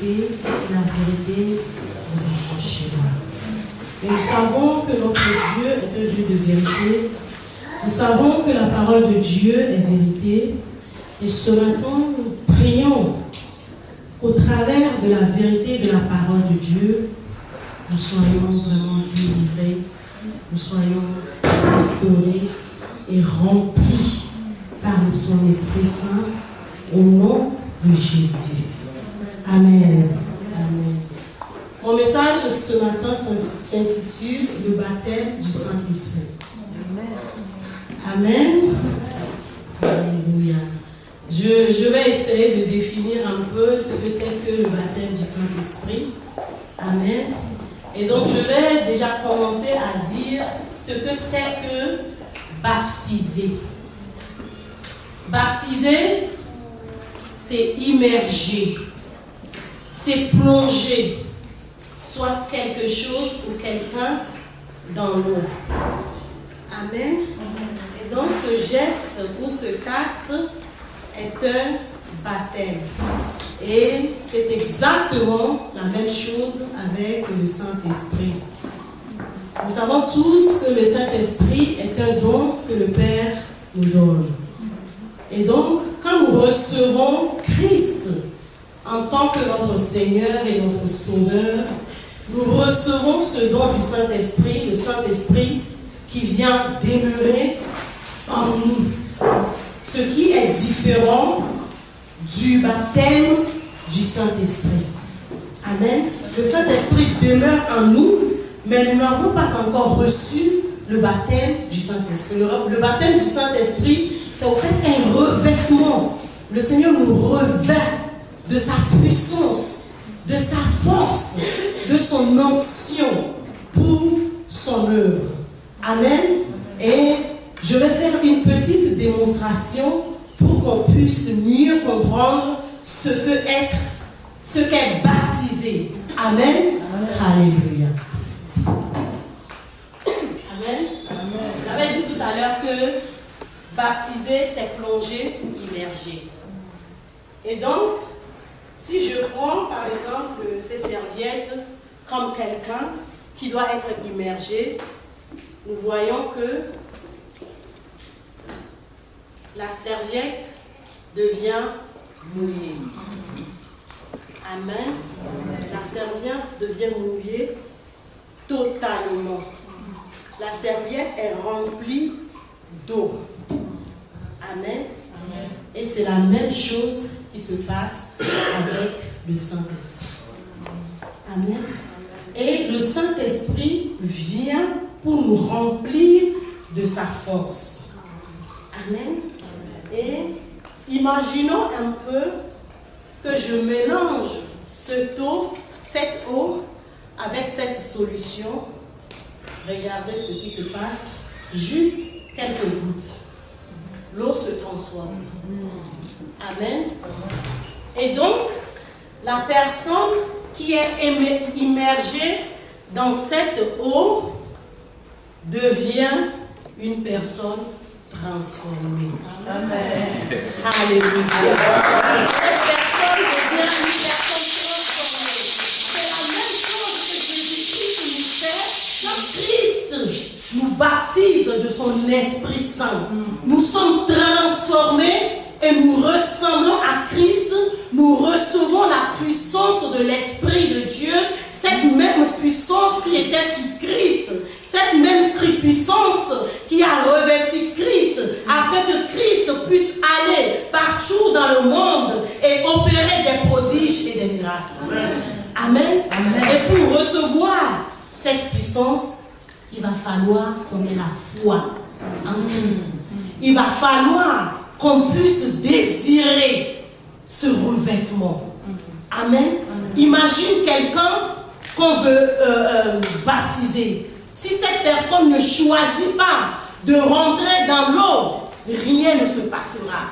vérité vous affranchira. Et nous savons que notre Dieu est un Dieu de vérité. Nous savons que la parole de Dieu est vérité. Et ce matin, nous prions qu'au travers de la vérité de la parole de Dieu, nous soyons vraiment délivrés, nous soyons restaurés et remplis par son Esprit Saint au nom de Jésus. Amen. Amen. Mon message ce matin s'intitule « Le baptême du Saint-Esprit ». Amen. Alléluia. Je vais essayer de définir un peu ce que c'est que le baptême du Saint-Esprit. Amen. Et donc, je vais déjà commencer à dire ce que c'est que baptiser. Baptiser, c'est immerger, c'est plonger, soit quelque chose ou quelqu'un dans l'eau. Amen. Et donc, ce geste ou ce acte est un baptême. Et c'est exactement la même chose avec le Saint-Esprit. Nous savons tous que le Saint-Esprit est un don que le Père nous donne. Et donc, quand nous recevons Christ en tant que notre Seigneur et notre Sauveur, nous recevons ce don du Saint-Esprit, le Saint-Esprit qui vient demeurer en nous. Ce qui est différent du baptême du Saint-Esprit. Amen. Le Saint-Esprit demeure en nous, mais nous n'avons pas encore reçu le baptême du Saint-Esprit. Le baptême du Saint-Esprit, c'est au fait un revêtement. Le Seigneur nous revêt de sa puissance, de sa force, de son onction pour son œuvre. Amen. Et je vais faire une petite démonstration pour qu'on puisse mieux comprendre ce qu'est baptisé. Amen. Alléluia. Amen. J'avais dit tout à l'heure que baptiser, c'est plonger ou immerger. Et donc, si je prends par exemple ces serviettes comme quelqu'un qui doit être immergé, nous voyons que la serviette devient mouillée. Amen. La serviette devient mouillée totalement. La serviette est remplie d'eau. Amen. Et c'est la même chose qui se passe avec le Saint-Esprit. Amen. Et le Saint-Esprit vient pour nous remplir de sa force. Amen. Et imaginons un peu que je mélange cette eau avec cette solution. Regardez ce qui se passe. Juste quelques gouttes. L'eau se transforme. Amen. Et donc, la personne qui est immergée dans cette eau devient une personne transformée. Amen. Alléluia. Cette personne devient une personne transformée. C'est la même chose que Jésus-Christ nous fait quand Christ nous baptise de son Esprit Saint. Nous sommes transformés et nous ressemblons à Christ. Nous recevons la puissance de l'Esprit de Dieu, cette même puissance qui était sur Christ, cette même puissance qui a revêtu Christ, afin que Christ puisse aller partout dans le monde et opérer des prodiges et des miracles. Amen. Amen. Et pour recevoir cette puissance, il va falloir qu'on ait la foi en Christ. Il va falloir qu'on puisse désirer ce revêtement. Amen. Imagine quelqu'un qu'on veut baptiser. Si cette personne ne choisit pas de rentrer dans l'eau, rien ne se passera.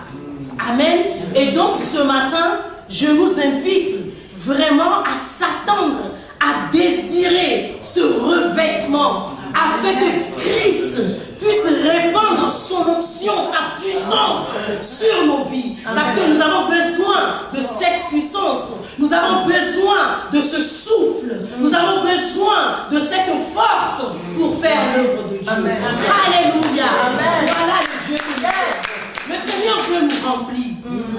Amen. Et donc ce matin, je nous invite vraiment à s'attendre, à désirer ce revêtement, afin que Christ puisse répandre son onction, sa puissance sur nos vies. Parce que nous avons besoin de cette puissance. Nous avons besoin ce souffle. Nous avons besoin de cette force pour faire l'œuvre de Dieu. Amen. Alléluia. Amen. Voilà le Dieu que nous servons. Le Seigneur veut nous remplir.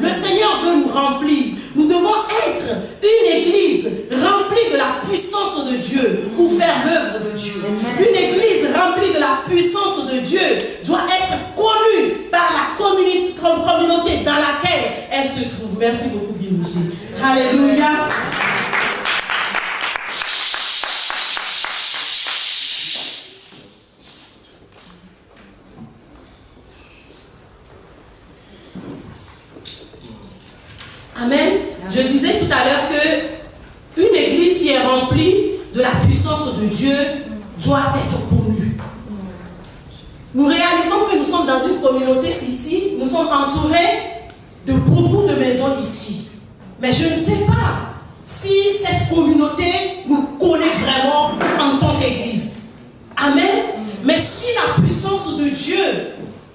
Le Seigneur veut nous remplir. Nous devons être une église remplie de la puissance de Dieu pour faire l'œuvre de Dieu. Une église remplie de la puissance de Dieu doit être connue par la communauté dans laquelle elle se trouve. Merci beaucoup, Bilouchi. Alléluia. Amen. Je disais tout à l'heure que une église qui est remplie de la puissance de Dieu doit être connue. Nous réalisons que nous sommes dans une communauté ici, nous sommes entourés de beaucoup de maisons ici. Mais je ne sais pas si cette communauté nous connaît vraiment en tant qu'église. Amen. Mais si la puissance de Dieu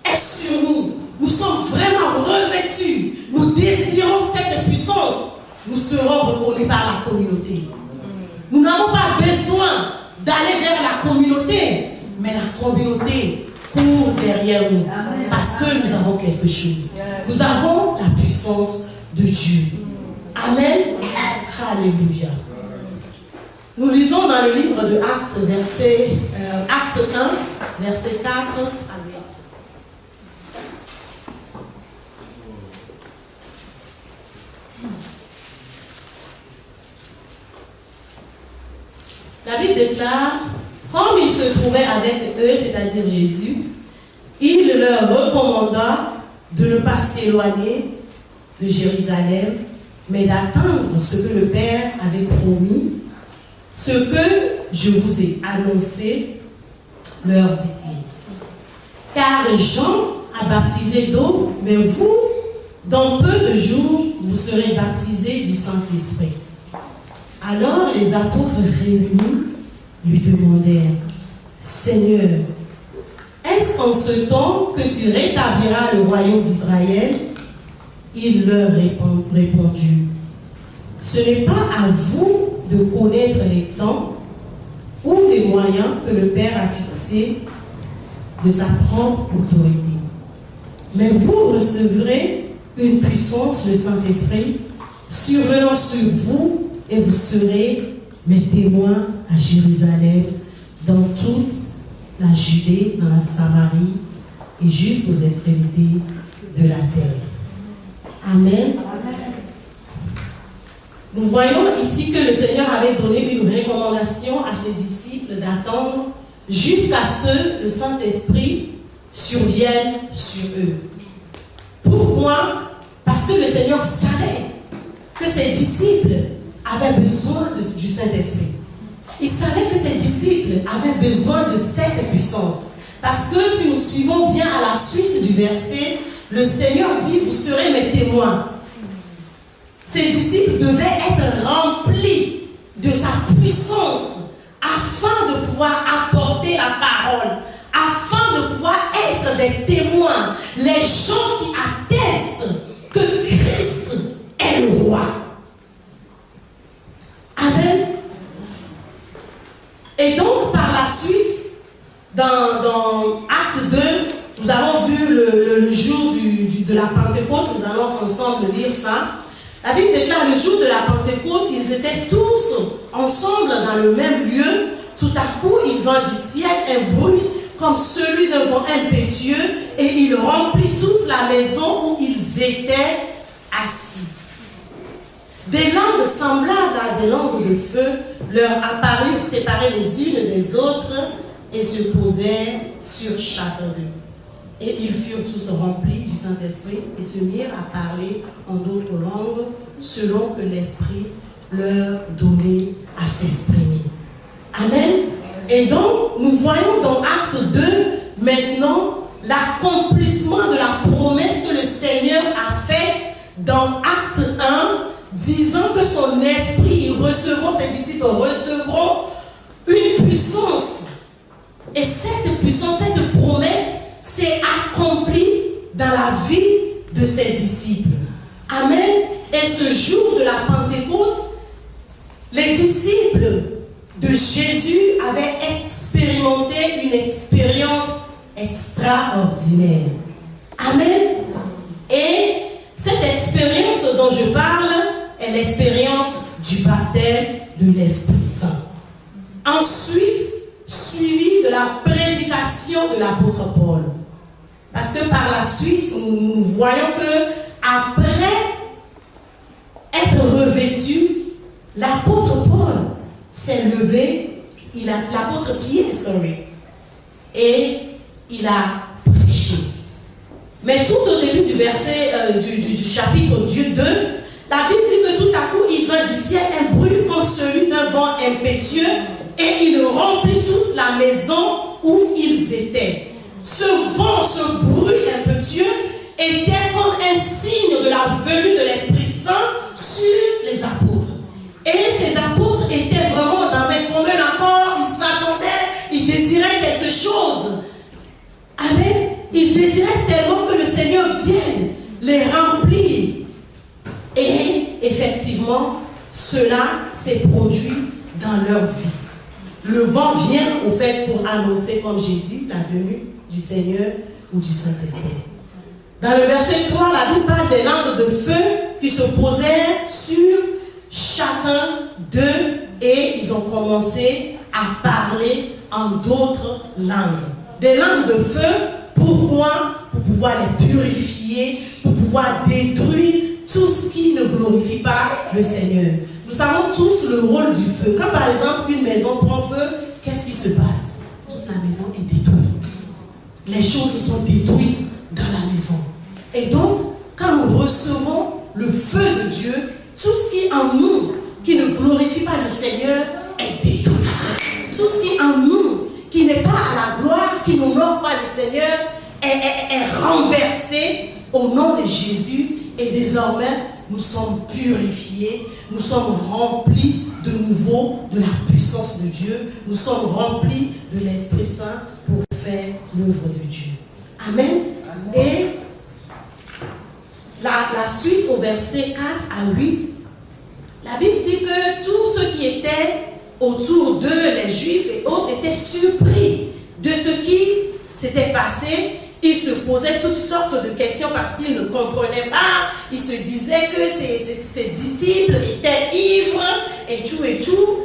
est sur nous, nous sommes vraiment revêtus, nous désirons cette puissance, nous serons reconnus par la communauté. Nous n'avons pas besoin d'aller vers la communauté, mais la communauté court derrière nous, parce que nous avons quelque chose. Nous avons la puissance de Dieu. Amen. Alléluia. Nous lisons dans le livre de Actes, Acte 1, verset 4 à 8. La Bible déclare, comme il se trouvait avec eux, c'est-à-dire Jésus, il leur recommanda de ne pas s'éloigner de Jérusalem, mais d'attendre ce que le Père avait promis, ce que je vous ai annoncé, leur dit-il. Car Jean a baptisé d'eau, mais vous, dans peu de jours, vous serez baptisés du Saint-Esprit. Alors les apôtres réunis lui demandèrent, Seigneur, est-ce en ce temps que tu rétabliras le royaume d'Israël? Il leur répondit, ce n'est pas à vous de connaître les temps ou les moyens que le Père a fixés de sa propre autorité. Mais vous recevrez une puissance, le Saint-Esprit, survenant sur vous, et vous serez mes témoins à Jérusalem, dans toute la Judée, dans la Samarie et jusqu'aux extrémités de la terre. Amen. Nous voyons ici que le Seigneur avait donné une recommandation à ses disciples d'attendre jusqu'à ce que le Saint-Esprit survienne sur eux. Pourquoi? Parce que le Seigneur savait que ses disciples avaient besoin du Saint-Esprit. Il savait que ses disciples avaient besoin de cette puissance. Parce que si nous suivons bien à la suite du verset, le Seigneur dit, vous serez mes témoins. Ses disciples devaient être remplis de sa puissance afin de pouvoir apporter la parole, afin de pouvoir être des témoins, les gens qui attestent que Christ est le roi. Amen. Et donc, par la suite, dans Acte 2, nous avons vu le jour de la Pentecôte, nous allons ensemble lire ça. La Bible déclare le jour de la Pentecôte, ils étaient tous ensemble dans le même lieu. Tout à coup, il vint du ciel un bruit comme celui d'un vent impétueux et il remplit toute la maison où ils étaient assis. Des langues semblables à des langues de feu leur apparurent séparées les unes des autres et se posèrent sur chacun d'eux. Et ils furent tous remplis du Saint-Esprit et se mirent à parler en d'autres langues selon que l'Esprit leur donnait à s'exprimer. Amen. Et donc, nous voyons dans Acte 2 maintenant l'accomplissement de la promesse que le Seigneur a faite dans Acte 1, disant que son esprit, ses disciples recevront une puissance. Et cette puissance, cette promesse s'est accomplie dans la vie de ses disciples. Amen. Et ce jour de la Pentecôte, les disciples de Jésus avaient expérimenté une expérience extraordinaire. Amen. Et cette expérience dont je parle est l'expérience du baptême de l'Esprit Saint. Ensuite, suivi de la prédication de l'apôtre Paul. Parce que par la suite, nous voyons que après être revêtu, l'apôtre Paul s'est levé, l'apôtre Pierre, et il a prêché. Mais tout au début du verset du chapitre 2, la Bible dit que tout à coup, il vint du ciel un bruit comme celui d'un vent impétueux et il remplit toute la maison où ils étaient. Ce vent, ce bruit impétueux était comme un signe de la venue de l'Esprit Saint sur les apôtres. Et ces apôtres étaient vraiment dans un commun accord, ils s'attendaient, ils désiraient quelque chose. Amen. Ils désiraient tellement que le Seigneur vienne les remplir. Et effectivement, cela s'est produit dans leur vie. Le vent vient au fait pour annoncer, comme j'ai dit, la venue du Seigneur ou du Saint-Esprit. Dans le verset 3, la Bible parle des langues de feu qui se posèrent sur chacun d'eux et ils ont commencé à parler en d'autres langues. Des langues de feu, pourquoi? Pour pouvoir les purifier, pour pouvoir détruire tout ce qui ne glorifie pas le Seigneur. Nous savons tous le rôle du feu. Quand par exemple une maison prend feu, qu'est-ce qui se passe? Toute la maison est détruite. Les choses sont détruites dans la maison. Et donc, quand nous recevons le feu de Dieu, tout ce qui est en nous, qui ne glorifie pas le Seigneur, est détruit. Tout ce qui est en nous, qui n'est pas à la gloire, qui n'honore pas le Seigneur, est renversé au nom de Jésus. Et désormais, nous sommes purifiés, nous sommes remplis de nouveau de la puissance de Dieu, nous sommes remplis de l'Esprit Saint pour faire l'œuvre de Dieu. Amen. Et la suite au verset 4 à 8, la Bible dit que tous ceux qui étaient autour d'eux, les Juifs et autres, étaient surpris de ce qui s'était passé. Ils se posaient toutes sortes de questions parce qu'ils ne comprenaient pas. Ils se disaient que ces disciples étaient ivres et tout,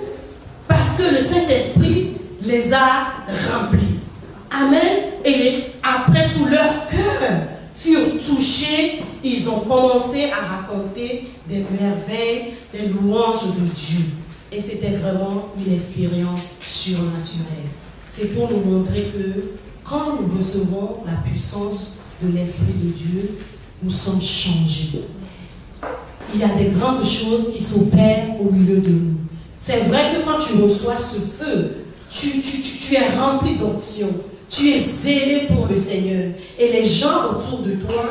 parce que le Saint-Esprit les a remplis. Amen. Et après tout, leur cœur furent touchés. Ils ont commencé à raconter des merveilles, des louanges de Dieu. Et c'était vraiment une expérience surnaturelle. C'est pour nous montrer que quand nous recevons la puissance de l'Esprit de Dieu, nous sommes changés. Il y a des grandes choses qui s'opèrent au milieu de nous. C'est vrai que quand tu reçois ce feu, tu es rempli d'onction. Tu es zélé pour le Seigneur. Et les gens autour de toi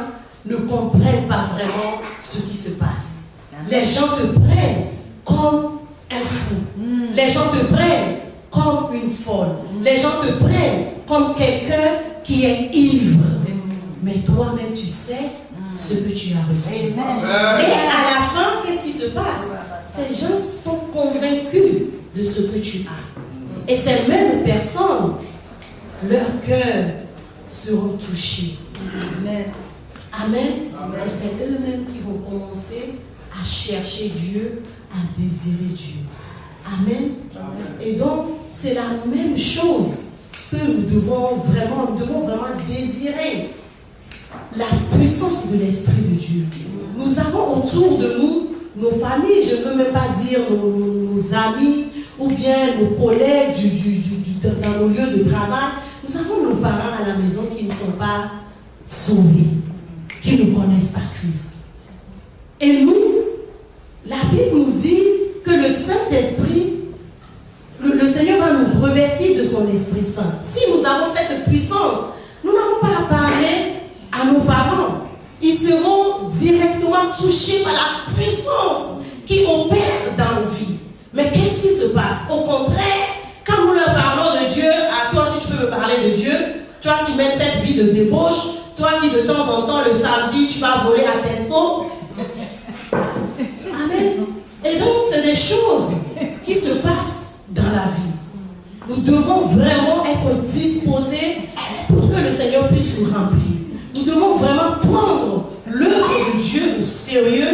ne comprennent pas vraiment ce qui se passe. Les gens te prennent comme un fou. Les gens te prennent comme une folle. Les gens te prennent comme quelqu'un qui est ivre. Mais toi-même, tu sais ce que tu as reçu. Et à la fin, qu'est-ce qui se passe? Ces gens sont convaincus de ce que tu as. Et ces mêmes personnes, leur cœur seront touchés. Amen. Amen. Et c'est eux-mêmes qui vont commencer à chercher Dieu, à désirer Dieu. Amen. Et donc, c'est la même chose que nous devons vraiment désirer. La puissance de l'Esprit de Dieu. Nous avons autour de nous nos familles, je ne veux même pas dire nos amis ou bien nos collègues dans nos lieux de travail. Nous avons nos parents à la maison qui ne sont pas sauvés, qui ne connaissent pas Christ. Et nous, la Bible nous dit que le Saint-Esprit, le Seigneur va nous revêtir de son Esprit Saint. Si nous avons cette puissance, nous n'avons pas à parler à nos parents. Ils seront directement touchés par la puissance qui opère dans nos vies. Mais qu'est-ce qui se passe? Au contraire, quand nous leur parlons de Dieu, à toi si tu peux me parler de Dieu, toi qui mènes cette vie de débauche, toi qui de temps en temps le samedi tu vas voler à Tesco. Amen. Et donc c'est des choses qui se passe dans la vie. Nous devons vraiment être disposés pour que le Seigneur puisse nous remplir. Nous devons vraiment prendre l'œuvre de Dieu au sérieux,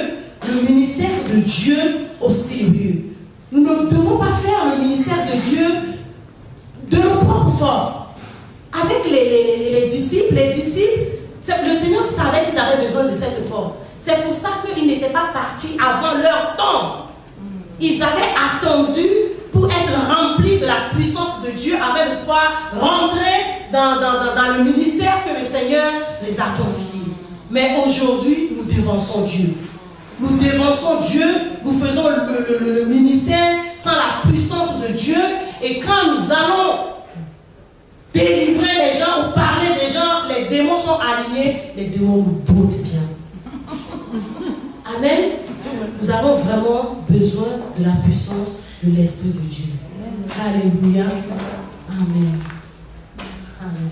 le ministère de Dieu au sérieux. Nous ne devons pas faire le ministère de Dieu de nos propres forces. Avec les disciples, le Seigneur savait qu'ils avaient besoin de cette force. C'est pour ça qu'ils n'étaient pas partis avant leur temps. Ils avaient attendu pour être remplis de la puissance de Dieu afin de pouvoir rentrer dans le ministère que le Seigneur les a confiés. Mais aujourd'hui, nous dévançons Dieu. Nous dévançons Dieu, nous faisons le ministère sans la puissance de Dieu. Et quand nous allons délivrer les gens ou parler des gens, les démons sont alignés, les démons nous boutent bien. Amen. Nous avons vraiment besoin de la puissance de l'Esprit de Dieu. Alléluia. Amen. Alléluia.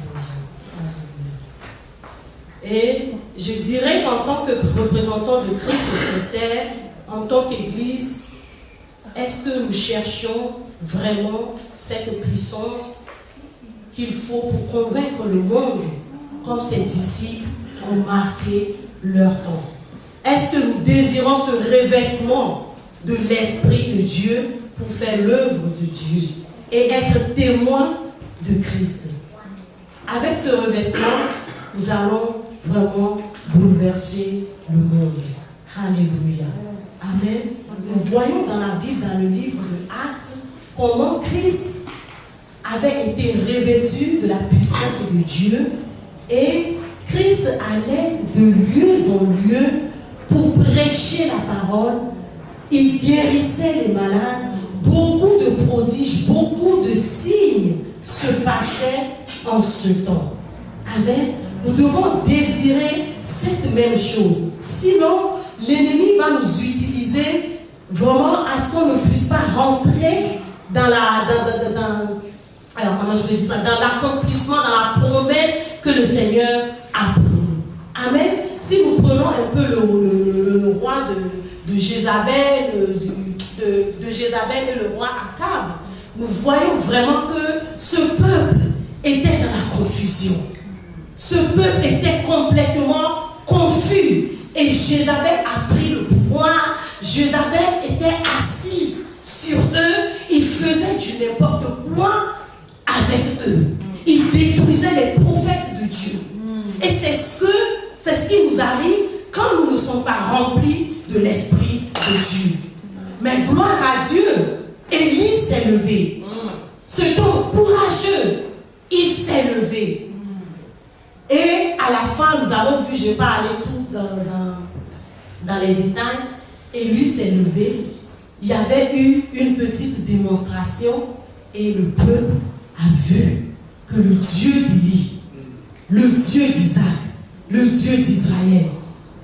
Et je dirais qu'en tant que représentant de Christ sur terre, en tant qu'Église, est-ce que nous cherchons vraiment cette puissance qu'il faut pour convaincre le monde, comme ses disciples ont marqué leur temps? Est-ce que nous désirons ce revêtement de l'Esprit de Dieu pour faire l'œuvre de Dieu et être témoins de Christ? Avec ce revêtement, nous allons vraiment bouleverser le monde. Alléluia. Amen. Nous voyons dans la Bible, dans le livre de Actes, comment Christ avait été revêtu de la puissance de Dieu et Christ allait de lieu en lieu pour prêcher la parole. Il guérissait les malades. Beaucoup de prodiges, beaucoup de signes se passaient en ce temps. Amen. Nous devons désirer cette même chose. Sinon, l'ennemi va nous utiliser vraiment à ce qu'on ne puisse pas rentrer dans dans l'accomplissement, dans la promesse que le Seigneur a pour nous. Amen. Si nous prenons un peu le roi de Jézabel, de Jézabel et le roi Akab, nous voyons vraiment que ce peuple était dans la confusion. Ce peuple était complètement confus. Et Jézabel a pris le pouvoir. Jézabel était assis sur eux. Il faisait du n'importe quoi avec eux. Il détruisait les prophètes de Dieu. Et c'est ce qui nous arrive quand nous ne sommes pas remplis de l'Esprit de Dieu. Mais gloire à Dieu, Élie s'est levé. Cet homme courageux, il s'est levé. Et à la fin, nous avons vu, je ne vais pas aller tout dans les détails, et lui s'est levé. Il y avait eu une petite démonstration et le peuple a vu que le Dieu d'Élie, le Dieu d'Isaac, le Dieu d'Israël,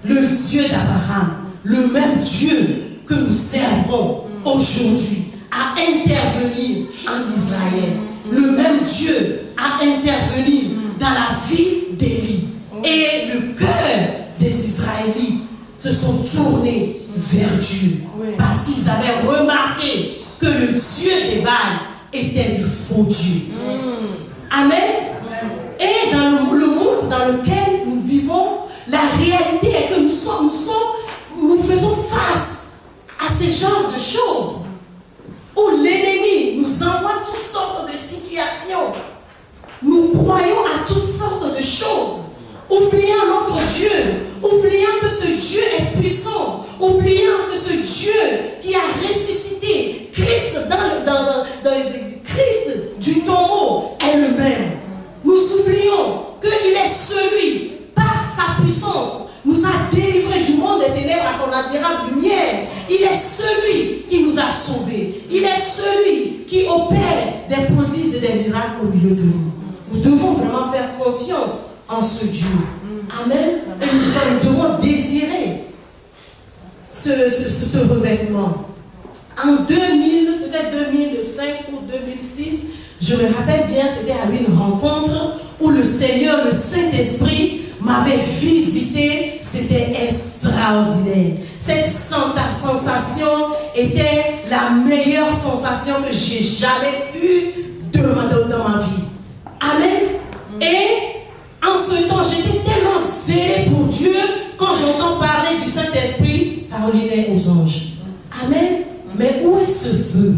le Dieu d'Abraham, le même Dieu que nous servons aujourd'hui a intervenu en Israël. Le même Dieu a intervenu dans la vie d'Élie. Et le cœur des Israélites se sont tournés vers Dieu. Parce qu'ils avaient remarqué que le Dieu des Baals était du faux Dieu. Amen. Et dans le monde dans lequel nous vivons, la réalité est que nous faisons face à ce genre de choses où l'ennemi nous envoie toutes sortes de situations. Nous croyons à toutes sortes de choses, oubliant notre Dieu, oubliant que ce Dieu est puissant, oubliant que ce Dieu qui a ressuscité Christ Christ du tombeau est le même. Nous oublions qu'il est celui, par sa puissance, nous a délivrés du monde des ténèbres à son admirable lumière. Il est celui qui nous a sauvés. Il est celui qui opère des prodiges et des miracles au milieu de nous. Nous devons vraiment faire confiance en ce Dieu. Amen. Et nous devons désirer ce revêtement. En 2000, c'était 2005 ou 2006, je me rappelle bien, c'était à une rencontre où le Seigneur, le Saint-Esprit, m'avait visité. C'était extraordinaire. Cette sensation était la meilleure sensation que j'ai jamais eue dans ma vie. Amen. Et en ce temps, j'étais tellement zélée pour Dieu quand j'entends parler du Saint-Esprit. Caroline est aux anges. Amen. Mais où est ce feu?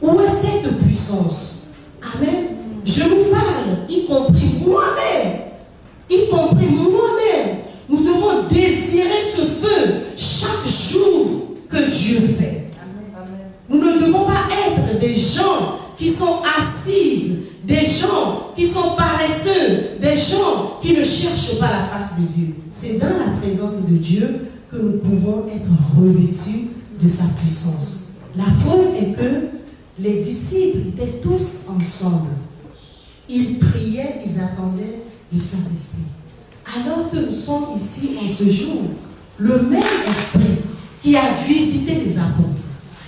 Où est cette puissance? Amen. Je vous parle, y compris moi-même. Y compris moi-même. Nous devons désirer ce feu chaque jour que Dieu fait. Nous ne devons pas être des gens qui sont assises, des gens qui sont paresseux, des gens qui ne cherchent pas la face de Dieu. C'est dans la présence de Dieu que nous pouvons être revêtus de sa puissance. La preuve est que les disciples étaient tous ensemble. Ils priaient, ils attendaient le Saint-Esprit. Alors que nous sommes ici en ce jour, le même esprit qui a visité les apôtres,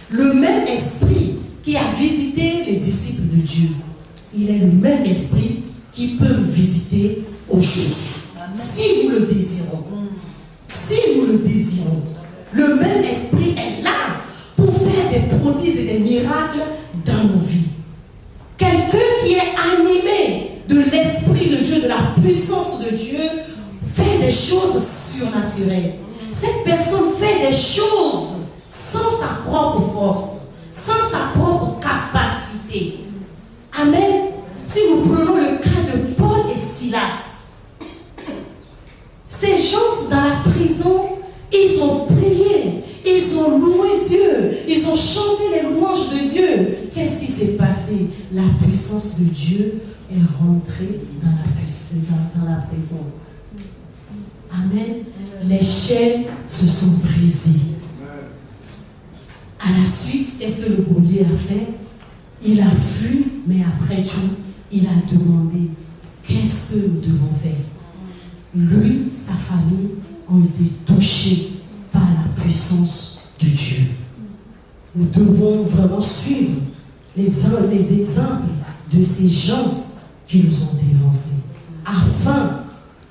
le même esprit qui a visité les disciples de Dieu, il est le même esprit qui peut nous visiter aujourd'hui. Si nous le désirons. Si nous le désirons. Le même esprit est là pour faire des prodiges et des miracles dans nos vies. Quelqu'un qui est animé de l'Esprit de Dieu, de la puissance de Dieu, fait des choses surnaturelles. Cette personne fait des choses sans sa propre force, sans sa propre capacité. Amen. Si nous prenons le cas de Paul et Silas, ces gens dans la prison, ils ont prié, ils ont loué Dieu, ils ont chanté les louanges de Dieu. Qu'est-ce qui s'est passé? La puissance de Dieu est rentrée dans la prison. Amen. Les chaînes se sont brisées. À la suite, qu'est-ce que le geôlier a fait? Il a fui, mais après tout, il a demandé qu'est-ce que nous devons faire? Lui, sa famille ont été touchés par la puissance de Dieu. Nous devons vraiment suivre les exemples de ces gens qui nous ont dévancés, afin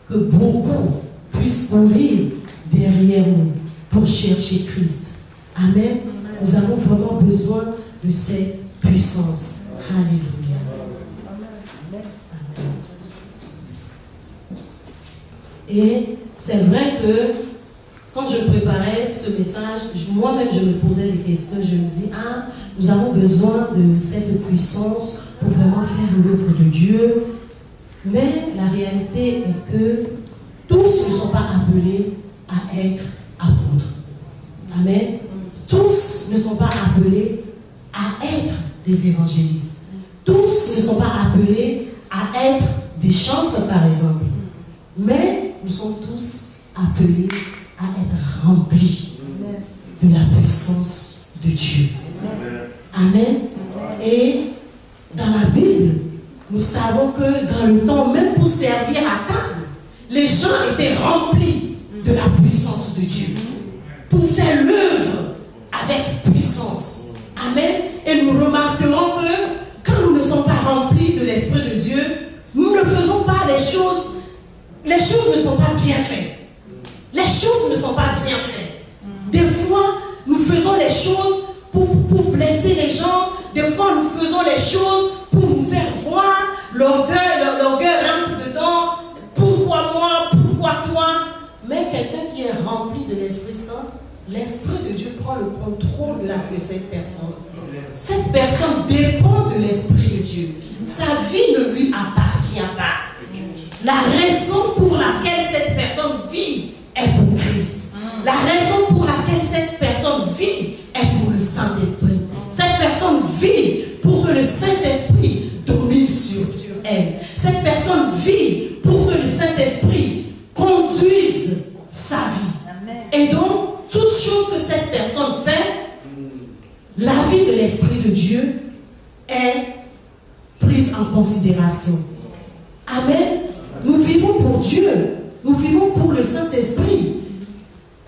que beaucoup puissent courir derrière nous pour chercher Christ. Amen. Nous avons vraiment besoin de cette puissance. Alléluia. Amen. Et c'est vrai que quand je préparais ce message, moi-même je me posais des questions. Je me dis, nous avons besoin de cette puissance pour vraiment faire l'œuvre de Dieu. Mais la réalité est que tous ne sont pas appelés à être apôtres. Amen. Tous ne sont pas appelés à être des évangélistes. Tous ne sont pas appelés à être des chantres, par exemple. Mais nous sommes tous appelés à être remplis de la puissance de Dieu. Amen. Et dans la Bible, nous savons que dans le temps, même pour servir à table, les gens étaient remplis de la puissance de Dieu. Pour faire l'œuvre avec puissance. Amen. Et nous remarquerons que quand nous ne sommes pas remplis de l'Esprit de Dieu, nous ne faisons pas les choses ne sont pas bien faites. Les choses ne sont pas bien faites. Des fois, nous faisons les choses pour blesser les gens. Des fois, nous faisons les choses pour nous faire voir. L'orgueil rentre dedans. Pourquoi moi? Pourquoi toi? Mais quelqu'un qui est rempli de l'Esprit Saint, l'Esprit de Dieu prend le contrôle de cette personne. Cette personne dépend de l'Esprit de Dieu. Sa vie ne lui appartient pas. La raison pour laquelle cette personne vit est pour Christ. La raison pour laquelle cette personne vit est pour le Saint-Esprit. Cette personne vit pour que le Saint-Esprit domine sur elle. Cette personne vit pour que le Saint-Esprit conduise sa vie. Et donc, toute chose que cette personne fait, la vie de l'Esprit de Dieu est prise en considération. Amen. Nous vivons pour Dieu. Nous vivons pour le Saint-Esprit.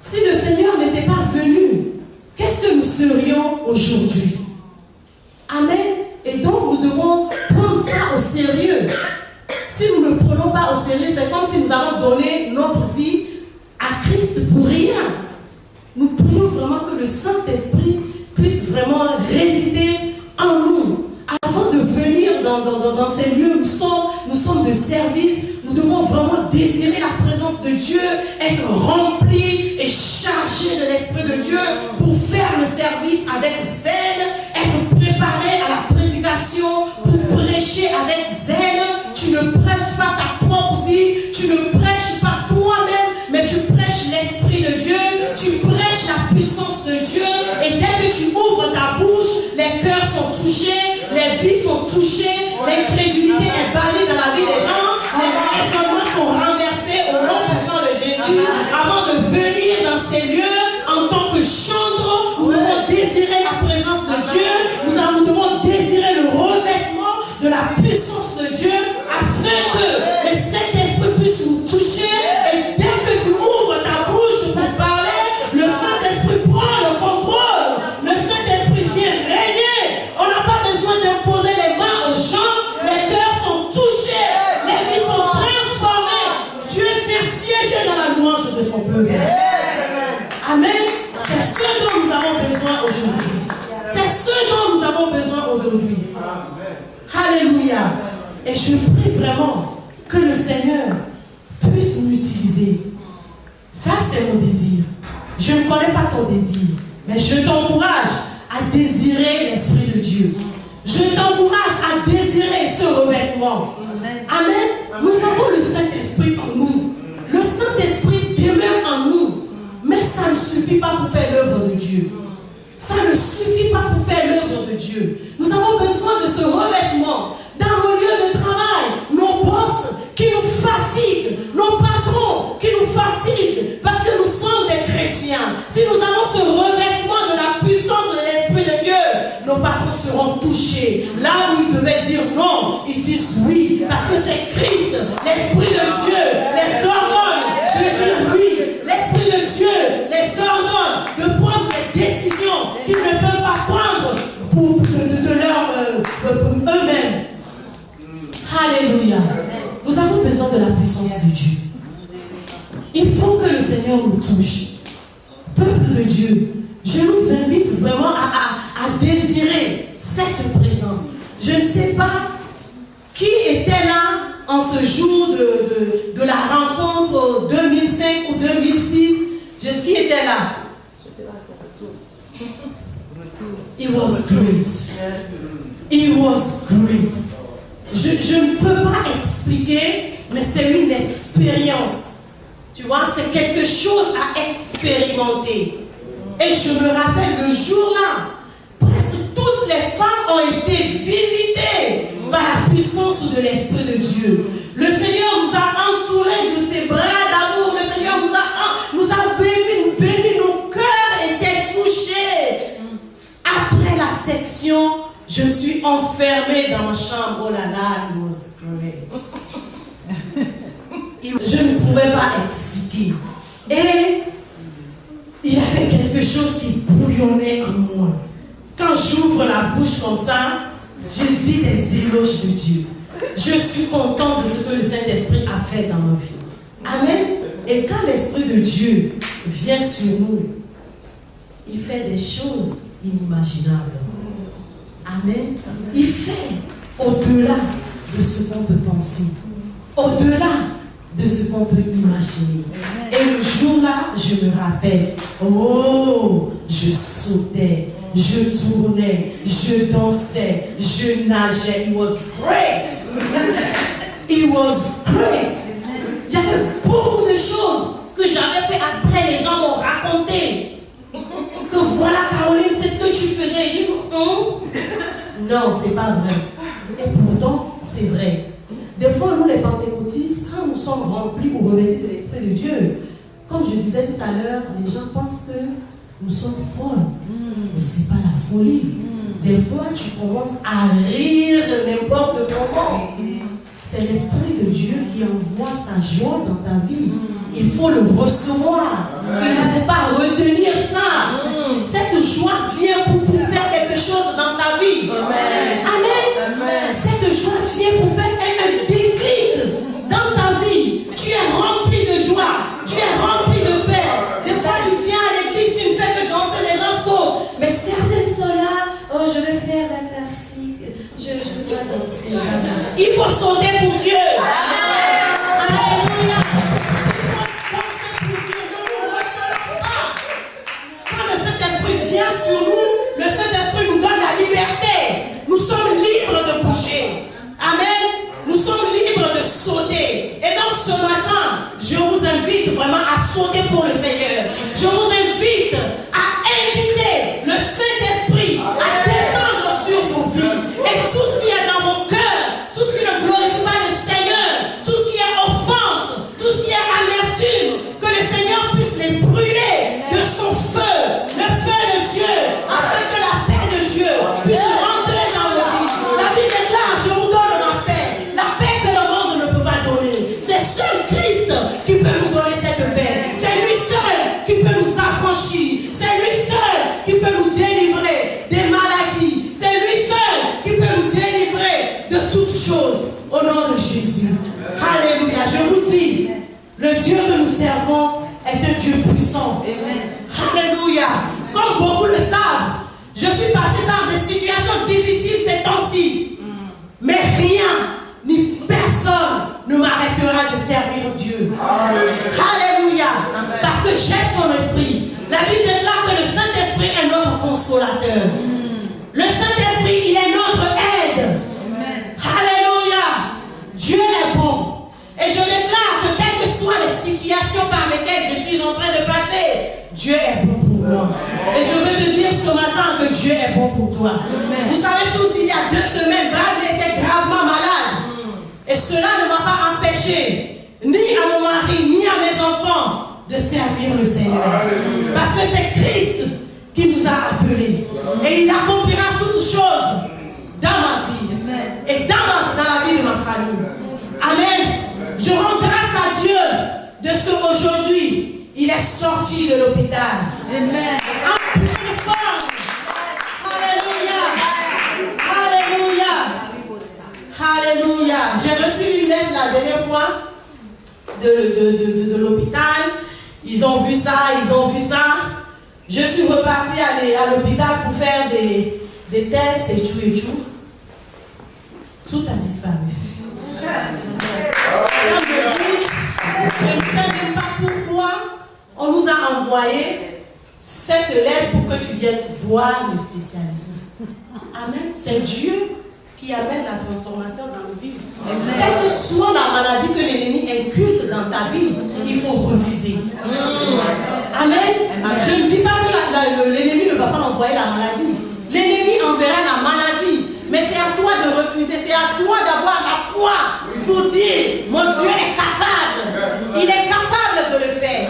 Si le Seigneur n'était pas venu, qu'est-ce que nous serions aujourd'hui? Amen. Et donc, nous devons prendre ça au sérieux. Si nous ne le prenons pas au sérieux, c'est comme si nous avons donné notre vie à Christ pour rien. Nous prions vraiment que le Saint-Esprit puisse vraiment résider en nous. Avant de venir dans ces lieux, nous sommes de service, nous devons vraiment désirer la présence de Dieu, être remplis et chargés de l'Esprit de Dieu pour faire le service avec zèle, être préparés à la prédication, pour prêcher avec zèle. Tu ne prêches pas ta propre vie, tu ne prêches pas toi-même, mais tu prêches l'Esprit de Dieu, tu prêches la puissance de Dieu, et dès que tu ouvres ta bouche, les cœurs sont touchés, les vies sont touchées, l'incrédulité est bannie dans la vie des gens, les raisonnements sont renversés au nom puissant de Jésus. Avant de venir dans ces lieux, en tant que chantres, nous devons désirer la présence de Dieu, nous devons désirer le revêtement de la puissance de Dieu, afin que le Saint-Esprit puisse nous toucher, et dès que tu ouvres ta bouche pour parler, le Saint-Esprit prend le contrôle, le Saint-Esprit vient régner. On n'a pas besoin d'imposer les mains aux gens, les cœurs sont touchés, les vies sont transformées, Dieu vient siéger dans la louange de son peuple. Amen. C'est ce dont nous avons besoin aujourd'hui. C'est ce dont nous avons besoin aujourd'hui. Alléluia. Et je prie vraiment que le Seigneur puisse m'utiliser. Ça, c'est mon désir. Je ne connais pas ton désir, mais je t'encourage à désirer l'Esprit de Dieu. Je t'encourage à désirer ce revêtement. Amen. Nous avons le Saint-Esprit en nous. Le Saint-Esprit demeure en nous. Mais ça ne suffit pas pour faire l'œuvre de Dieu. Ça ne suffit pas pour faire l'œuvre de Dieu. Nous avons besoin de ce revêtement dans nos lieux de travail. Nos boss qui nous fatiguent, nos patrons qui nous fatiguent parce que nous sommes des chrétiens. Si nous avons ce revêtement de la puissance de l'Esprit de Dieu, nos patrons seront touchés. Là où ils devaient dire non, ils disent oui, parce que c'est Christ, l'Esprit de Dieu, les ordonne de dire oui. L'Esprit de Dieu les ordonne de prendre des décisions qu'ils ne peuvent pas prendre pour eux-mêmes. Alléluia. Nous avons besoin de la puissance de Dieu. Il faut que le Seigneur nous touche. Peuple de Dieu, je nous invite vraiment à désirer cette présence. Je ne sais pas qui était là en ce jour de la rencontre 2005 ou 2006. Qui était là? It was great. It was great. Je ne peux pas expliquer, mais c'est une expérience. Tu vois, c'est quelque chose à expérimenter. Et je me rappelle le jour-là, presque toutes les femmes ont été visitées par la puissance de l'Esprit de Dieu. Le Seigneur nous a entourés de ses bras d'amour. Le Seigneur nous a bénis, nos cœurs étaient touchés. Après la section, je me suis enfermée dans ma chambre. Oh là là, it was great. Je ne pouvais pas expliquer. Et il y avait quelque chose qui bouillonnait en moi. Quand j'ouvre la bouche comme ça, je dis des éloges de Dieu. Je suis contente de ce que le Saint-Esprit a fait dans ma vie. Amen. Et quand l'Esprit de Dieu vient sur nous, il fait des choses inimaginables. Amen. Il fait au-delà de ce qu'on peut penser. Au-delà de ce qu'on peut imaginer. Et le jour-là, je me rappelle, oh, je sautais, je tournais, je dansais, je nageais. It was great. It was great. Il y avait beaucoup de choses que j'avais fait après, les gens m'ont raconté. Que voilà, Caroline, c'est ce que tu faisais. Et je dis, non, c'est pas vrai. Et pourtant, c'est vrai. Des fois, nous les pentecôtistes, quand nous sommes remplis ou revêtus de l'Esprit de Dieu, comme je disais tout à l'heure, les gens pensent que nous sommes folles. Mais ce n'est pas la folie. Des fois, tu commences à rire de n'importe comment. C'est l'Esprit de Dieu qui envoie sa joie dans ta vie. Il faut le recevoir. Il ne faut pas retenir ça. Cette joie vient pour faire quelque chose dans ta vie. Amen. Cette joie vient pour faire un déclic dans ta vie. Tu es rempli de joie. Tu es rempli de paix. Des fois, tu viens à l'église, tu ne fais que danser, les gens sautent. Mais certaines Il faut sauter pour Dieu. Alléluia. Il faut danser pour Dieu. Ne nous retenons pas. Quand le Saint-Esprit vient sur nous, le Saint-Esprit nous donne la liberté. Nous sommes libres de bouger. Amen. Nous sommes libres de sauter. Et donc ce matin, je vous invite vraiment à sauter pour le Seigneur. Je vous invite à inviter le Saint-Esprit à descendre sur vos vies. Et tout ce qui est dans mon cœur, tout ce qui ne glorifie pas le Seigneur, tout ce qui est offense, tout ce qui est amertume, que le Seigneur puisse les brûler de son feu, le feu de Dieu, afin que la paix de Dieu puisse rentrer dans nos vies. La Bible est là, je vous donne ma paix. La paix que le monde ne peut pas donner. C'est seul Christ qui peut nous donner cette paix. C'est lui seul qui peut nous affranchir. C'est lui seul qui peut nous délivrer des maladies. C'est lui seul qui peut nous délivrer de toutes choses. Au nom de Jésus. Alléluia. Je vous dis, le Dieu que nous servons est un Dieu puissant. Alléluia. Comme beaucoup le savent, je suis passé par des situations difficiles ces temps-ci. Mais rien ni personne ne m'arrêtera de servir Dieu. Alléluia. Parce que j'ai son esprit. La Bible déclare que le Saint-Esprit est notre consolateur. Le Saint-Esprit, il est notre aide. Alléluia. Dieu est bon. Et je déclare que quelles que soient les situations par lesquelles je suis en train de passer, Dieu est bon pour moi. Et je veux te dire ce matin que Dieu est bon pour toi. Vous savez tous, il y a 2 semaines, Bradley était gravement malade. Et cela ne m'a pas empêché, ni à mon mari, ni à mes enfants, de servir le Seigneur. Parce que c'est Christ qui nous a appelés. Et il accomplira toutes choses dans ma vie. Et dans la vie de ma famille. Amen. Je rends grâce à Dieu de ce qu'aujourd'hui, il est sorti de l'hôpital. Amen. En pleine forme. Alléluia. Alléluia. Alléluia. J'ai reçu une lettre la dernière fois de l'hôpital. Ils ont vu ça, Je suis repartie à l'hôpital pour faire des tests et tout. Tout a disparu. Je ne sais même pas pourquoi on nous a envoyé cette lettre pour que tu viennes voir les spécialistes. Amen. C'est Dieu qui amène la transformation dans nos vies. Quelle que soit la maladie que l'ennemi inculque dans ta vie, il faut refuser. Amen. Je ne dis pas que l'ennemi ne va pas envoyer la maladie. L'ennemi enverra la maladie. Mais c'est à toi de refuser, c'est à toi d'avoir la foi pour dire, mon Dieu est capable. Il est capable de le faire.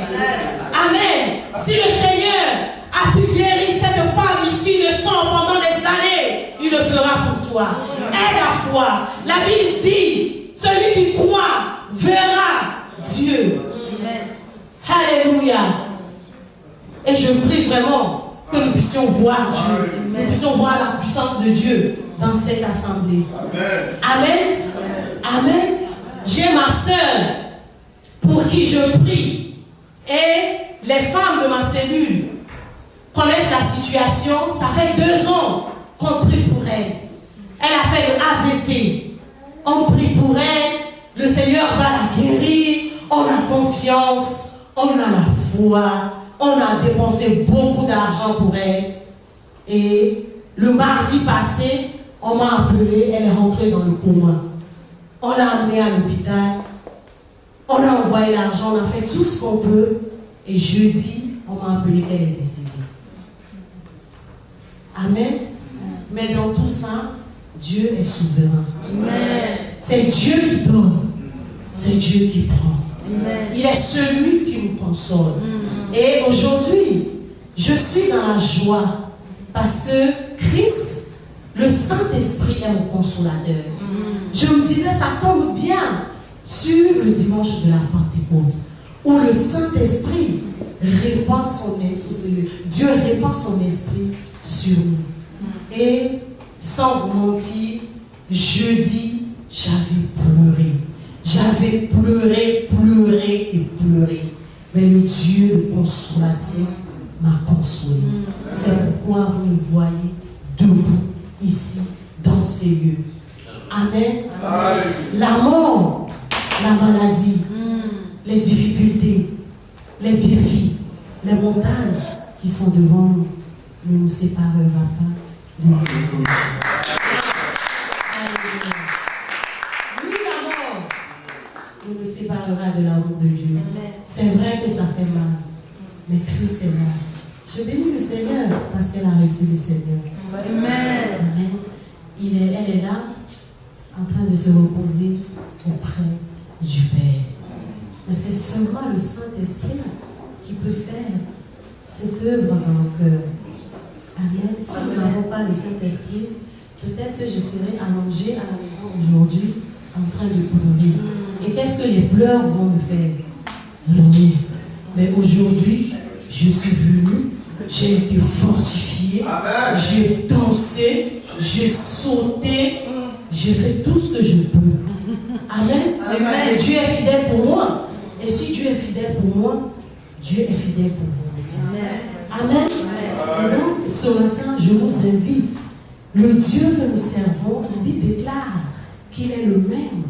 Amen. Si le Seigneur a pu guérir cette femme issue de sang pendant des années, il le fera pour toi. Aie la foi. La Bible dit, celui qui croit verra Dieu. Alléluia. Et je prie vraiment que nous puissions voir Dieu. Nous puissions voir la puissance de Dieu dans cette assemblée. Amen. Amen. J'ai ma soeur pour qui je prie. Et les femmes de ma cellule connaissent la situation. Ça fait 2 ans qu'on prie pour elle. Elle a fait le AVC. On prie pour elle. Le Seigneur va la guérir. On a confiance. On a la foi. On a dépensé beaucoup d'argent pour elle. Et le mardi passé, on m'a appelé, elle est rentrée dans le coma. On l'a amenée à l'hôpital. On a envoyé l'argent, on a fait tout ce qu'on peut. Et jeudi, on m'a appelé, elle est décédée. Amen. Mais dans tout ça, Dieu est souverain. C'est Dieu qui donne. C'est Dieu qui prend. Il est celui qui nous console. Et aujourd'hui, je suis dans la joie parce que Christ, le Saint-Esprit est mon consolateur. Je me disais, ça tombe bien sur le dimanche de la Pentecôte, où le Saint-Esprit répand son esprit, Dieu répand son esprit sur nous. Et sans vous mentir, jeudi, j'avais pleuré. J'avais pleuré. Mais le Dieu de consolation m'a consolé. C'est pourquoi vous me voyez debout ici, dans ces lieux. Amen. La mort, la maladie, les difficultés, les défis, les montagnes qui sont devant nous ne nous séparera pas de l'amour de Dieu. Oui, la mort nous séparera de l'amour de Dieu. C'est vrai que ça fait mal, mais Christ est là. Je bénis le Seigneur parce qu'elle a reçu le Seigneur. Amen. Elle est là, en train de se reposer auprès du Père. Mais c'est seulement le Saint-Esprit qui peut faire cette œuvre dans nos cœurs. Amen. Si nous n'avons pas le Saint-Esprit, peut-être que je serai allongée à la maison aujourd'hui en train de pleurer. Et qu'est-ce que les pleurs vont me faire? Pleurer. Mais aujourd'hui, je suis venue, j'ai été fortifiée, j'ai dansé, j'ai sauté, j'ai fait tout ce que je peux. Amen. Amen. Et Dieu est fidèle pour moi. Et si Dieu est fidèle pour moi, Dieu est fidèle pour vous aussi. Amen. Et donc, ce matin, je vous invite. Le Dieu que nous servons, il déclare qu'il est le même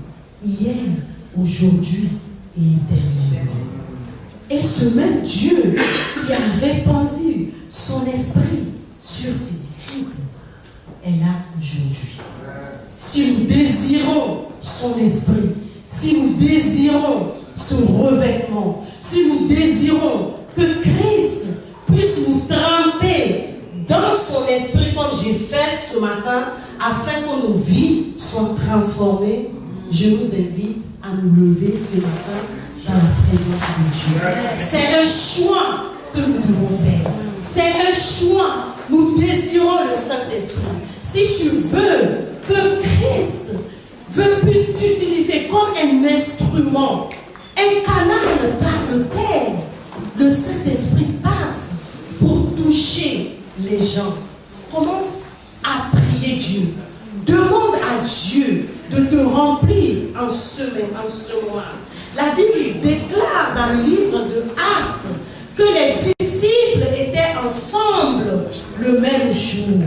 hier, aujourd'hui et éternellement. Et ce même Dieu qui a répandu son esprit sur ses disciples est là aujourd'hui. Si nous désirons son esprit, si nous désirons son revêtement, si nous désirons que Christ puisse nous tremper dans son esprit comme j'ai fait ce matin, afin que nos vies soient transformées, je vous invite à nous lever ce matin dans la présence de Dieu. C'est un choix que nous devons faire. C'est un choix. Nous désirons le Saint-Esprit. Si tu veux que Christ puisse t'utiliser comme un instrument, un canal par lequel le Saint-Esprit passe pour toucher les gens, commence à prier Dieu. Demande à Dieu de te remplir en ce mois. La Bible déclare dans le livre de Actes que les disciples étaient ensemble le même jour.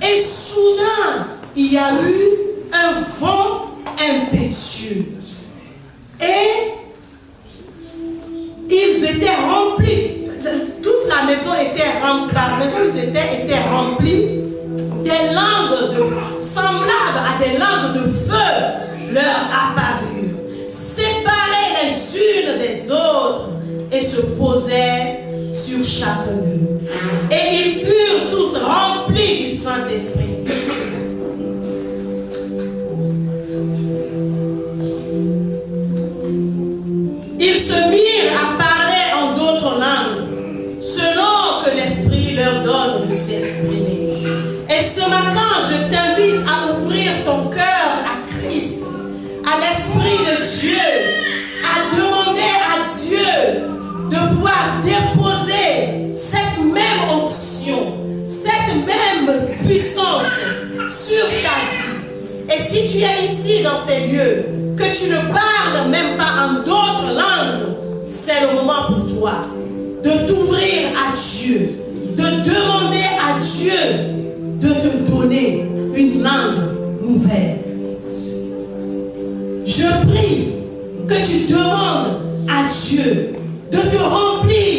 Et soudain, il y a eu un vent impétueux. Et ils étaient remplis. Toute la maison était remplie. La maison où ils était remplie. Des langues semblables à des langues de feu leur apparurent, séparées les unes des autres, et se posaient sur chacun d'eux. Et ils furent tous remplis du Saint-Esprit. Ils se mirent à parler en d'autres langues, selon que l'Esprit leur donne de s'exprimer. Et ce matin, je t'invite à ouvrir ton cœur à Christ, à l'Esprit de Dieu, à demander à Dieu de pouvoir déposer cette même onction, cette même puissance sur ta vie. Et si tu es ici dans ces lieux, que tu ne parles même pas en d'autres langues, c'est le moment pour toi de t'ouvrir à Dieu, de demander à Dieu de te donner une langue nouvelle. Je prie que tu demandes à Dieu de te remplir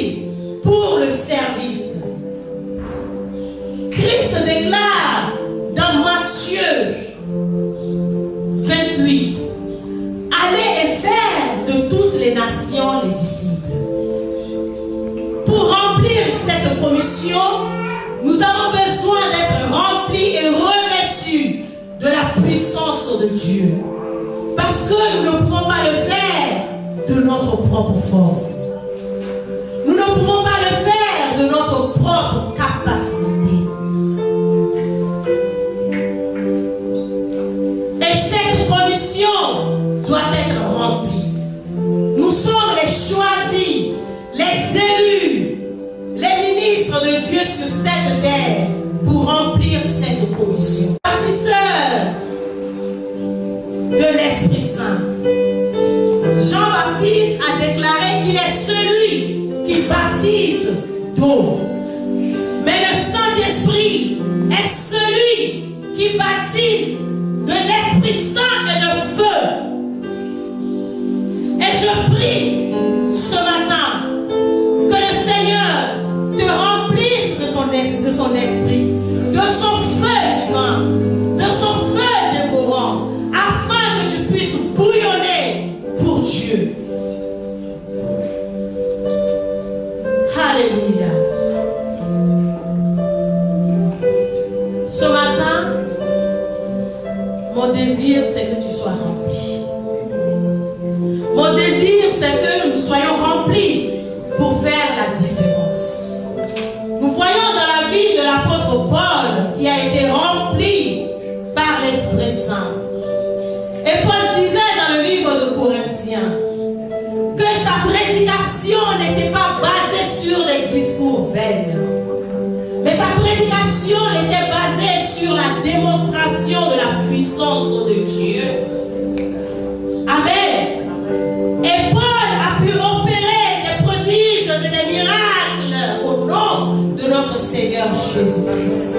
pour le service. Christ déclare dans Matthieu 28, allez et faire de toutes les nations les disciples. Pour remplir cette commission, nous avons besoin d'être remplis et revêtus de la puissance de Dieu. Parce que nous ne pouvons pas le faire de notre propre force. Nous ne pouvons pas le faire de notre propre capacité. Et cette commission doit être remplie. Nous sommes les choisis, les élus, les ministres de Dieu sur cette terre pour remplir cette commission. Baptisseur de l'Esprit Saint. Jean-Baptiste a déclaré qu'il est celui qui baptise d'eau. Mais le Saint-Esprit est celui qui baptise de l'Esprit Esprit Saint et de feu. Et je prie ce matin que le Seigneur te remplisse de son esprit, de son feu divin, de son feu dévorant, afin que tu puisses bouillonner pour Dieu. Alléluia. Ce matin, mon désir, c'est que tu sois rempli. Mon désir, c'est que nous soyons remplis pour faire la différence. Nous voyons dans la vie de l'apôtre Paul qui a été rempli par l'Esprit Saint. Et Paul disait dans le livre de Corinthiens que sa prédication n'était pas basée sur des discours vains, mais sa prédication était basée sur la démonstration de la puissance de Dieu. Amen. Et Paul a pu opérer des prodiges et des miracles au nom de notre Seigneur Jésus-Christ.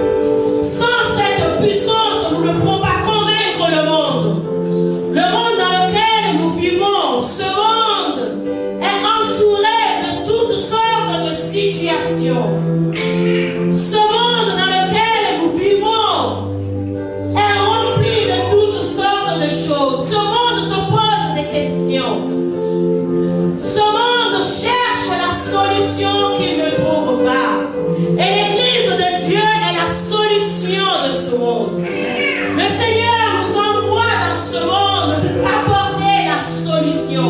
Sans cette puissance, nous ne pouvons pas convaincre le monde. Le monde dans lequel nous vivons, ce monde est entouré de toutes sortes de situations. Ce monde dans lequel nous vivons est rempli de toutes sortes de choses. Ce monde se pose des questions. Ce monde cherche la solution qu'il ne trouve pas. Et l'Église de Dieu est la solution de ce monde. Le Seigneur nous envoie dans ce monde pour apporter la solution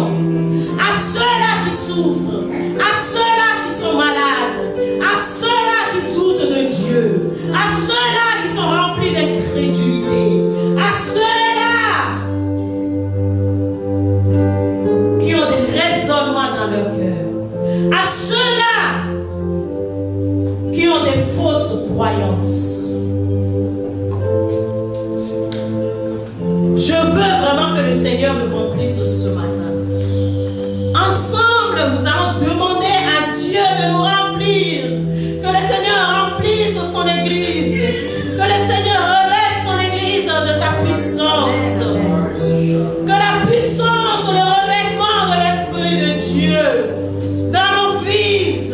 à ceux-là qui souffrent, à ceux-là qui sont malades, à ceux-là qui doutent de Dieu, à ceux-là qui sont remplis d'incrédulité, à ceux-là qui ont des raisonnements dans leur cœur, à ceux-là qui ont des fausses croyances. Je veux vraiment que le Seigneur me remplisse ce matin. Ensemble, nous allons demander à Dieu de nous remplir. Que le Seigneur remplisse son Église. Que le Seigneur revêt son Église de sa puissance. Que la puissance, le revêtement de l'Esprit de Dieu dans nos vies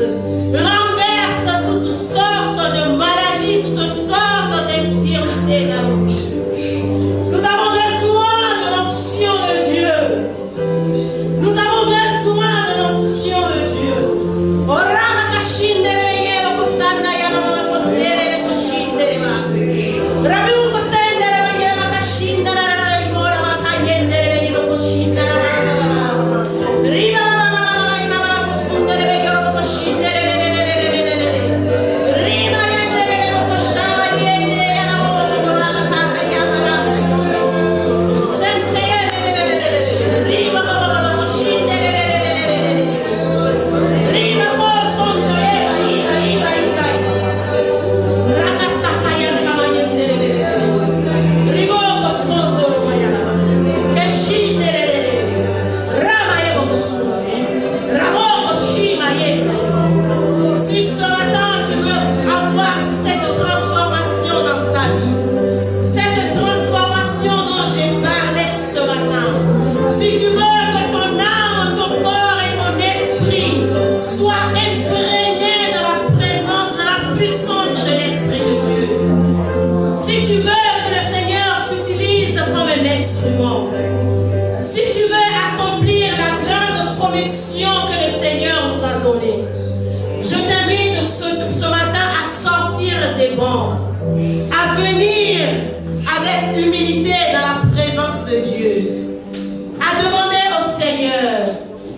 renverse toutes sortes de maladies, toutes sortes d'infirmités dans nos vies. Nous avons besoin de l'onction de Dieu. Nous avons besoin de l'onction de Dieu. À venir avec humilité dans la présence de Dieu, à demander au Seigneur,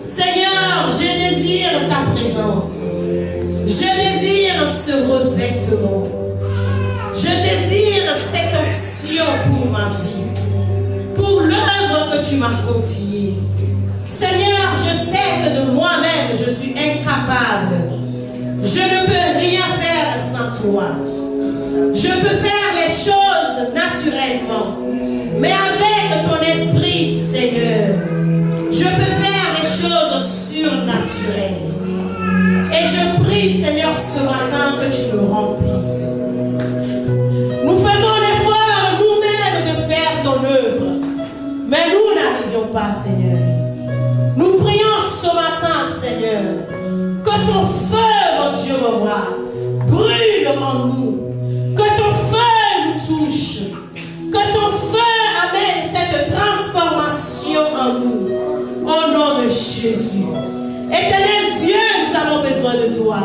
Seigneur, je désire ta présence, je désire ce revêtement, je désire cette onction pour ma vie, pour l'œuvre que tu m'as confiée. Seigneur, je sais que de moi-même je suis incapable, je ne peux rien faire sans toi. Je peux faire les choses naturellement, mais avec ton esprit, Seigneur, je peux faire les choses surnaturelles. Et je prie, Seigneur, ce matin que tu me remplisses. Nous faisons l'effort nous-mêmes de faire ton œuvre. nous n'arrivions pas, Seigneur. Nous prions ce matin, Seigneur, que ton feu, mon Dieu, mon roi, brûle en nous, que ton feu nous touche, que ton feu amène cette transformation en nous, au nom de Jésus. Éternel Dieu, nous avons besoin de toi.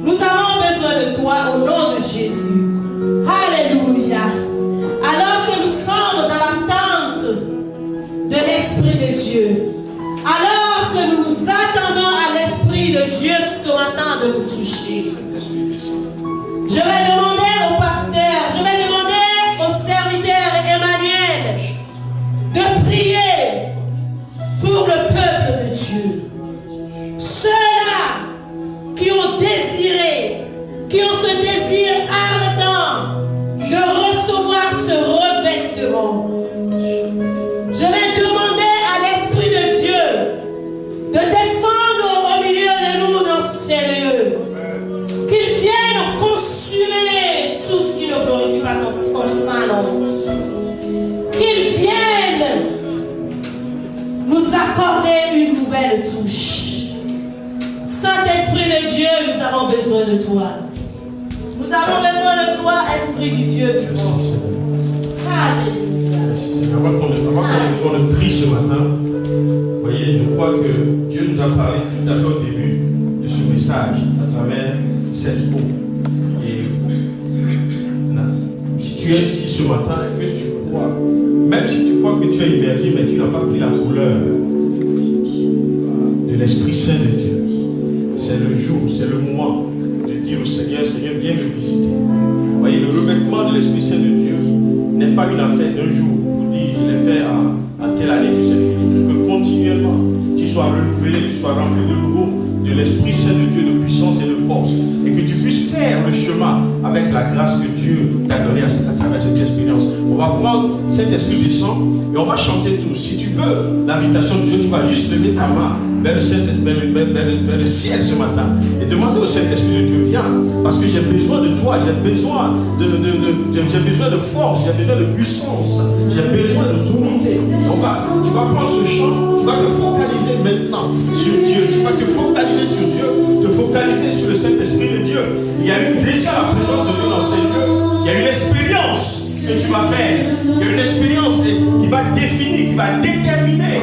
Nous avons besoin de toi au nom de Jésus. Alléluia. Alors que nous sommes dans l'attente de l'Esprit de Dieu, alors que nous nous attendons à l'Esprit de Dieu ce matin de nous toucher, je vais demander au pasteur, je vais demander au serviteur Emmanuel de prier pour le peuple de Dieu. Ceux-là qui ont désiré, qui ont ce désir ardent de recevoir ce revêtement. Je vais demander à l'Esprit de Dieu de descendre au milieu de nous dans ces lieux. Qu'il vienne consumer tout ce qui ne glorifie pas dans son saint nom. Qu'il vienne nous accorder une nouvelle touche. Saint-Esprit de Dieu, nous avons besoin de toi. Nous avons besoin de toi, Esprit du Dieu vivant. Alléluia. Avant qu'on prie ce matin, vous voyez, je crois que Dieu nous a parlé tout à fait au début de ce message à travers cette eau. Et si tu es ici ce matin et que tu crois, même si tu crois que tu es immergé, mais tu n'as pas pris la couleur de l'Esprit Saint de Dieu, c'est le jour, c'est le moment de dire au Seigneur, Seigneur, viens me visiter. Vous voyez, le revêtement de l'Esprit Saint de Dieu n'est pas une affaire d'un jour. Vous dites, je l'ai fait en quelle année que c'est fini. Que continuellement, tu sois renouvelé, tu sois rempli de nouveau de l'Esprit Saint de Dieu, de puissance et de force. Et que tu puisses faire le chemin avec la grâce que Dieu t'a donnée à travers cette expérience. On va prendre cet esprit descend et on va chanter tous. Si tu veux l'invitation de Dieu, tu vas juste lever ta main vers le ciel ce matin et demander au Saint-Esprit de Dieu, viens, parce que j'ai besoin de toi, j'ai besoin de force, j'ai besoin de puissance, j'ai besoin de unité. Tu vas prendre ce chant, tu vas te focaliser maintenant sur Dieu, tu vas te focaliser sur Dieu, te focaliser sur le Saint-Esprit de Dieu. Il y a eu déjà la présence de Dieu dans ces lieux, il y a une expérience que tu vas faire, il y a une expérience qui va définir, qui va déterminer